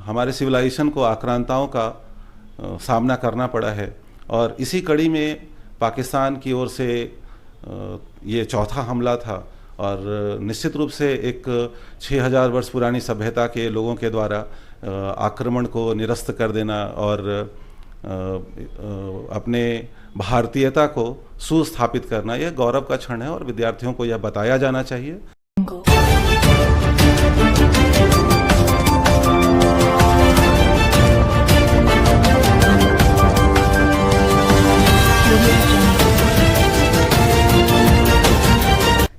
हमारे सिविलाइजेशन को आक्रांताओं का सामना करना पड़ा है और इसी कड़ी में पाकिस्तान की ओर से ये चौथा हमला था और निश्चित रूप से एक 6000 वर्ष पुरानी सभ्यता के लोगों के द्वारा आक्रमण को निरस्त कर देना और अपने भारतीयता को सुस्थापित करना यह गौरव का क्षण है और विद्यार्थियों को यह बताया जाना चाहिए।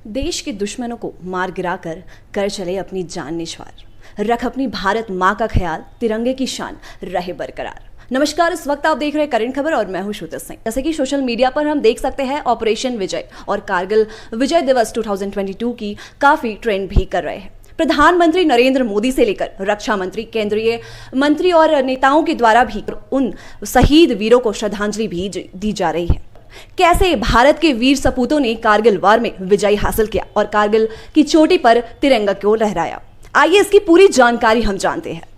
देश के दुश्मनों को मार गिराकर कर चले अपनी जान निछावर, रख अपनी भारत माँ का ख्याल, तिरंगे की शान रहे बरकरार। नमस्कार, इस वक्त आप देख रहे हैं करंट खबर और मैं हूं श्रुति सिंह। जैसे कि सोशल मीडिया पर हम देख सकते हैं ऑपरेशन विजय और कारगिल विजय दिवस 2022 की काफी ट्रेंड भी कर रहे हैं। प्रधानमंत्री नरेंद्र मोदी से लेकर रक्षा मंत्री, केंद्रीय मंत्री और नेताओं के द्वारा भी उन शहीद वीरों को श्रद्धांजलि भी दी जा रही है। कैसे भारत के वीर सपूतों ने कारगिल वार में विजय हासिल किया और कारगिल की चोटी पर तिरंगा को लहराया, आइए इसकी पूरी जानकारी हम जानते हैं।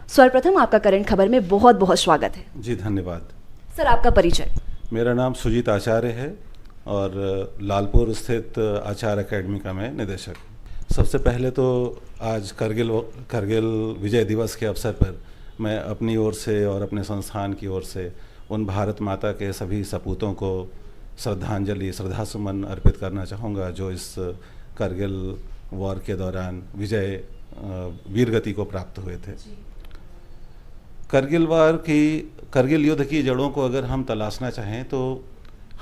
सर्वप्रथम आपका करंट खबर में बहुत बहुत स्वागत है। जी धन्यवाद। सर, आपका परिचय? मेरा नाम सुजीत आचार्य है और लालपुर स्थित आचार्य अकेडमी का मैं निदेशक। सबसे पहले तो आज करगिल विजय दिवस के अवसर पर मैं अपनी ओर से और अपने संस्थान की ओर से उन भारत माता के सभी सपूतों को श्रद्धांजलि, श्रद्धासुमन अर्पित करना चाहूँगा जो इस करगिल वॉर के दौरान वीरगति को प्राप्त हुए थे। करगिल युद्ध की जड़ों को अगर हम तलाशना चाहें तो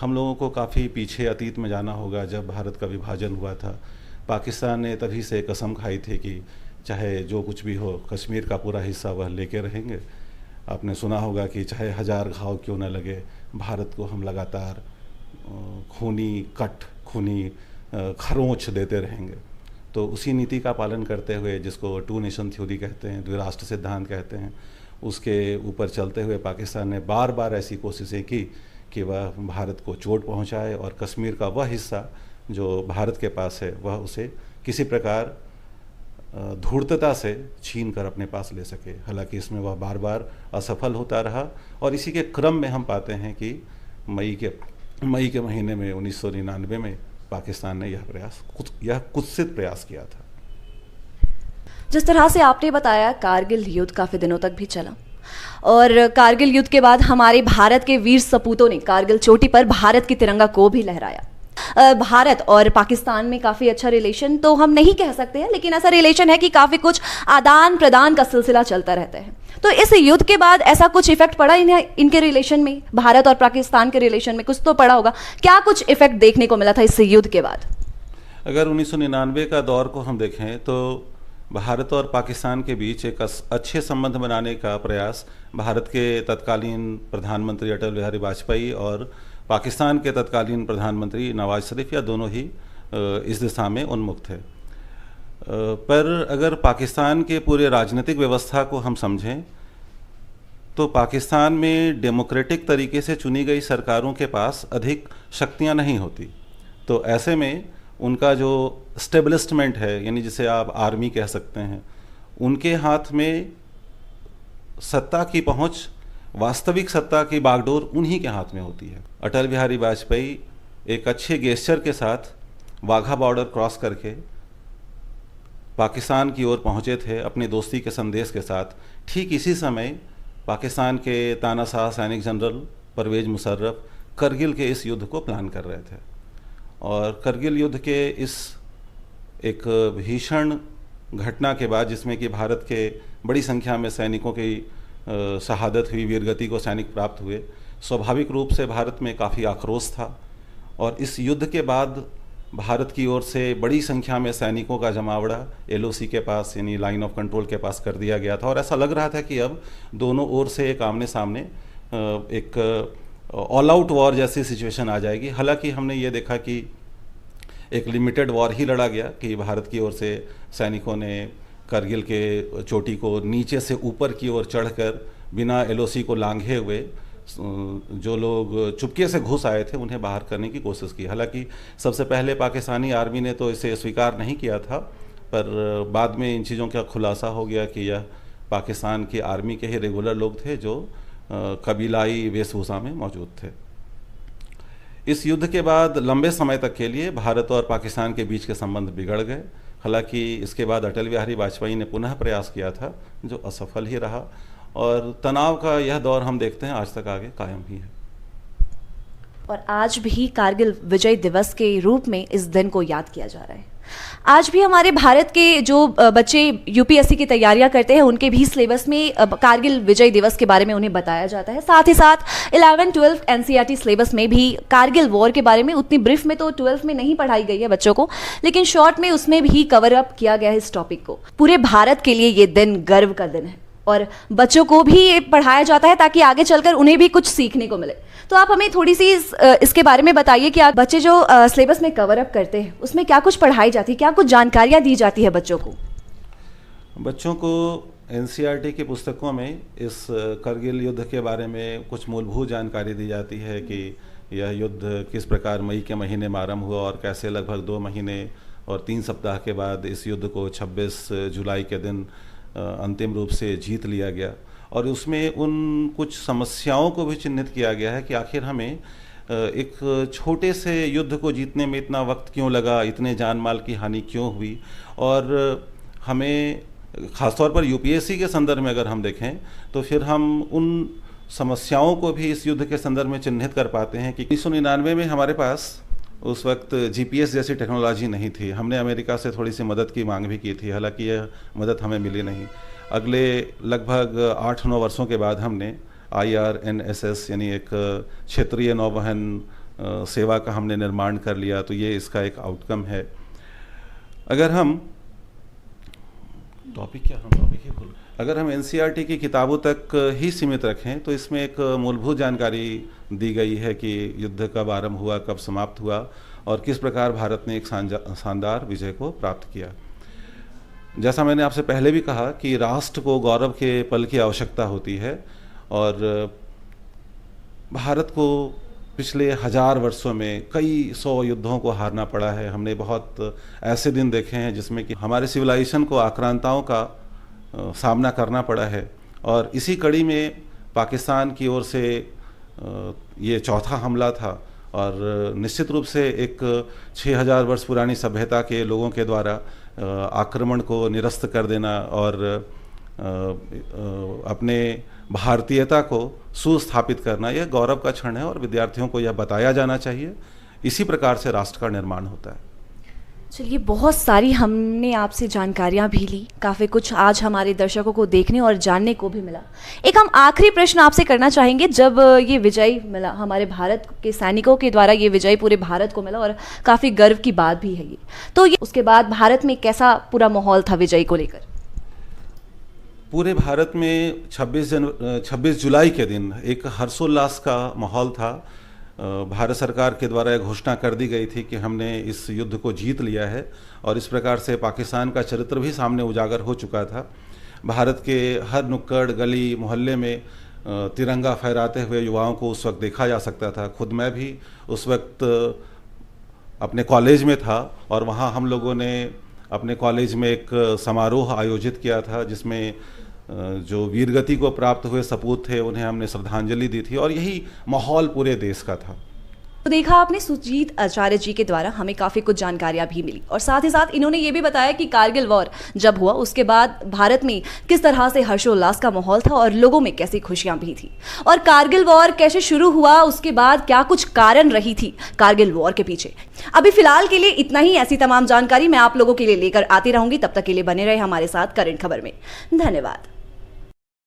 हम लोगों को काफ़ी पीछे अतीत में जाना होगा। जब भारत का विभाजन हुआ था, पाकिस्तान ने तभी से कसम खाई थी कि चाहे जो कुछ भी हो, कश्मीर का पूरा हिस्सा वह लेके रहेंगे। आपने सुना होगा कि चाहे 1000 घाव क्यों न लगे, भारत को हम लगातार खूनी खरोंच देते रहेंगे। तो उसी नीति का पालन करते हुए, जिसको 2 नेशन थ्योरी कहते हैं, द्विराष्ट्र सिद्धांत कहते हैं, उसके ऊपर चलते हुए पाकिस्तान ने बार बार ऐसी कोशिशें की कि वह भारत को चोट पहुंचाए और कश्मीर का वह हिस्सा जो भारत के पास है वह उसे किसी प्रकार धूर्तता से छीन कर अपने पास ले सके। हालांकि इसमें वह बार बार असफल होता रहा और इसी के क्रम में हम पाते हैं कि मई के महीने में 1999 में पाकिस्तान ने यह कुत्सित प्रयास किया था। जिस तरह से आपने बताया, कारगिल युद्ध काफी दिनों तक भी चला और कारगिल युद्ध के बाद हमारे भारत के वीर सपूतों ने कारगिल चोटी पर भारत की तिरंगा को भी लहराया। भारत और पाकिस्तान में काफ़ी अच्छा रिलेशन तो हम नहीं कह सकते हैं, लेकिन ऐसा रिलेशन है कि काफ़ी कुछ आदान प्रदान का सिलसिला चलता रहता है। तो इस युद्ध के बाद ऐसा कुछ इफेक्ट पड़ा इनके रिलेशन में, भारत और पाकिस्तान के रिलेशन में कुछ तो पड़ा होगा। क्या कुछ इफेक्ट देखने को मिला था इस युद्ध के बाद? अगर 1999 का दौर को हम देखें तो भारत और पाकिस्तान के बीच एक अच्छे संबंध बनाने का प्रयास भारत के तत्कालीन प्रधानमंत्री अटल बिहारी वाजपेयी और पाकिस्तान के तत्कालीन प्रधानमंत्री नवाज शरीफ, या दोनों ही इस दिशा में उन्मुख थे। पर अगर पाकिस्तान के पूरे राजनीतिक व्यवस्था को हम समझें तो पाकिस्तान में डेमोक्रेटिक तरीके से चुनी गई सरकारों के पास अधिक शक्तियां नहीं होती। तो ऐसे में उनका जो स्टेबलिस्टमेंट है, यानी जिसे आप आर्मी कह सकते हैं, उनके हाथ में सत्ता की पहुंच, वास्तविक सत्ता की बागडोर उन्हीं के हाथ में होती है। अटल बिहारी वाजपेयी एक अच्छे गेस्चर के साथ वाघा बॉर्डर क्रॉस करके पाकिस्तान की ओर पहुंचे थे अपनी दोस्ती के संदेश के साथ। ठीक इसी समय पाकिस्तान के तानाशाह सैनिक जनरल परवेज मुशर्रफ करगिल के इस युद्ध को प्लान कर रहे थे और करगिल युद्ध के इस एक भीषण घटना के बाद, जिसमें कि भारत के बड़ी संख्या में सैनिकों की शहादत हुई, वीरगति को सैनिक प्राप्त हुए, स्वाभाविक रूप से भारत में काफ़ी आक्रोश था और इस युद्ध के बाद भारत की ओर से बड़ी संख्या में सैनिकों का जमावड़ा LOC के पास, यानी लाइन ऑफ कंट्रोल के पास कर दिया गया था और ऐसा लग रहा था कि अब दोनों ओर से एक आमने सामने एक ऑल आउट वॉर जैसी सिचुएशन आ जाएगी। हालांकि हमने ये देखा कि एक लिमिटेड वॉर ही लड़ा गया कि भारत की ओर से सैनिकों ने करगिल के चोटी को नीचे से ऊपर की ओर चढ़कर बिना LOC को लांघे हुए जो लोग चुपके से घुस आए थे उन्हें बाहर करने की कोशिश की। हालांकि सबसे पहले पाकिस्तानी आर्मी ने तो इसे स्वीकार नहीं किया था, पर बाद में इन चीज़ों का खुलासा हो गया कि यह पाकिस्तान की आर्मी के ही रेगुलर लोग थे जो कबीलाई वेशभूषा में मौजूद थे। इस युद्ध के बाद लंबे समय तक के लिए भारत और पाकिस्तान के बीच के संबंध बिगड़ गए। हालांकि इसके बाद अटल बिहारी वाजपेयी ने पुनः प्रयास किया था जो असफल ही रहा, और तनाव का यह दौर हम देखते हैं आज तक आगे कायम ही है। और आज भी कारगिल विजय दिवस के रूप में इस दिन को याद किया जा रहा है। आज भी हमारे भारत के जो बच्चे यूपीएससी की तैयारियां करते हैं उनके भी सिलेबस में कारगिल विजय दिवस के बारे में उन्हें बताया जाता है। साथ ही साथ 11-12 एनसीईआरटी सिलेबस में भी कारगिल वॉर के बारे में उतनी ब्रीफ में तो 12th में नहीं पढ़ाई गई है बच्चों को, लेकिन शॉर्ट में उसमें भी कवर अप किया गया है इस टॉपिक को। पूरे भारत के लिए ये दिन गर्व का दिन है और बच्चों को भी ये पढ़ाया जाता है ताकि आगे चलकर उन्हें भी कुछ सीखने को मिले। तो आप हमें थोड़ी सी इसके बारे में बताइए कि आप बच्चे जो सिलेबस में कवर अप करते हैं उसमें क्या कुछ पढ़ाई जाती है, क्या कुछ जानकारियाँ दी जाती है बच्चों को? बच्चों को एनसीईआरटी की पुस्तकों में इस करगिल युद्ध के बारे में कुछ मूलभूत जानकारी दी जाती है कि यह युद्ध किस प्रकार मई के महीने में आरंभ हुआ और कैसे लगभग 2 महीने और 3 सप्ताह के बाद इस युद्ध को 26 जुलाई के दिन अंतिम रूप से जीत लिया गया। और उसमें उन कुछ समस्याओं को भी चिन्हित किया गया है कि आखिर हमें एक छोटे से युद्ध को जीतने में इतना वक्त क्यों लगा, इतने जान माल की हानि क्यों हुई। और हमें ख़ासतौर पर यूपीएससी के संदर्भ में अगर हम देखें तो फिर हम उन समस्याओं को भी इस युद्ध के संदर्भ में चिन्हित कर पाते हैं कि 1999 में हमारे पास उस वक्त जीपीएस जैसी टेक्नोलॉजी नहीं थी। हमने अमेरिका से थोड़ी सी मदद की मांग भी की थी, हालांकि यह मदद हमें मिली नहीं। अगले लगभग 8-9 वर्षों के बाद हमने IRNSS यानी एक क्षेत्रीय नौवहन सेवा का हमने निर्माण कर लिया, तो ये इसका एक आउटकम है। अगर हम अगर हम एनसीईआरटी की किताबों तक ही सीमित रखें तो इसमें एक मूलभूत जानकारी दी गई है कि युद्ध कब आरंभ हुआ, कब समाप्त हुआ और किस प्रकार भारत ने एक शानदार विजय को प्राप्त किया। जैसा मैंने आपसे पहले भी कहा कि राष्ट्र को गौरव के पल की आवश्यकता होती है और भारत को पिछले 1000 वर्षों में कई 100 युद्धों को हारना पड़ा है। हमने बहुत ऐसे दिन देखे हैं जिसमें कि हमारे सिविलाइजेशन को आक्रांताओं का सामना करना पड़ा है, और इसी कड़ी में पाकिस्तान की ओर से ये चौथा हमला था। और निश्चित रूप से एक 6000 वर्ष पुरानी सभ्यता के लोगों के द्वारा आक्रमण को निरस्त कर देना और अपने भारतीयता को सुस्थापित करना यह गौरव का क्षण है और विद्यार्थियों को यह बताया जाना चाहिए। इसी प्रकार से राष्ट्र का निर्माण होता है। चलिए, बहुत सारी हमने आपसे जानकारियां भी ली, काफ़ी कुछ आज हमारे दर्शकों को देखने और जानने को भी मिला। एक हम आखिरी प्रश्न आपसे करना चाहेंगे, जब ये विजय मिला हमारे भारत के सैनिकों के द्वारा, ये विजय पूरे भारत को मिला और काफ़ी गर्व की बात भी है ये, तो ये उसके बाद भारत में कैसा पूरा माहौल था विजय को लेकर? पूरे भारत में 26 जुलाई के दिन एक हर्षोल्लास का माहौल था। भारत सरकार के द्वारा यह घोषणा कर दी गई थी कि हमने इस युद्ध को जीत लिया है और इस प्रकार से पाकिस्तान का चरित्र भी सामने उजागर हो चुका था। भारत के हर नुक्कड़ गली मोहल्ले में तिरंगा फहराते हुए युवाओं को उस वक्त देखा जा सकता था। खुद मैं भी उस वक्त अपने कॉलेज में था और वहाँ हम लोगों ने अपने कॉलेज में एक समारोह आयोजित किया था जिसमें जो वीरगति को प्राप्त हुए सपूत थे उन्हें हमने श्रद्धांजलि दी थी और यही माहौल पूरे देश का था। तो देखा आपने, सुजीत आचार्य जी के द्वारा हमें काफ़ी कुछ जानकारियां भी मिली और साथ ही साथ इन्होंने ये भी बताया कि कारगिल वॉर जब हुआ उसके बाद भारत में किस तरह से हर्षोल्लास का माहौल था और लोगों में कैसी खुशियां भी थी, और कारगिल वॉर कैसे शुरू हुआ, उसके बाद क्या कुछ कारण रही थी कारगिल वॉर के पीछे। अभी फिलहाल के लिए इतना ही। ऐसी तमाम जानकारी मैं आप लोगों के लिए लेकर आती रहूंगी, तब तक के लिए बने रहे हमारे साथ करंट खबर में। धन्यवाद।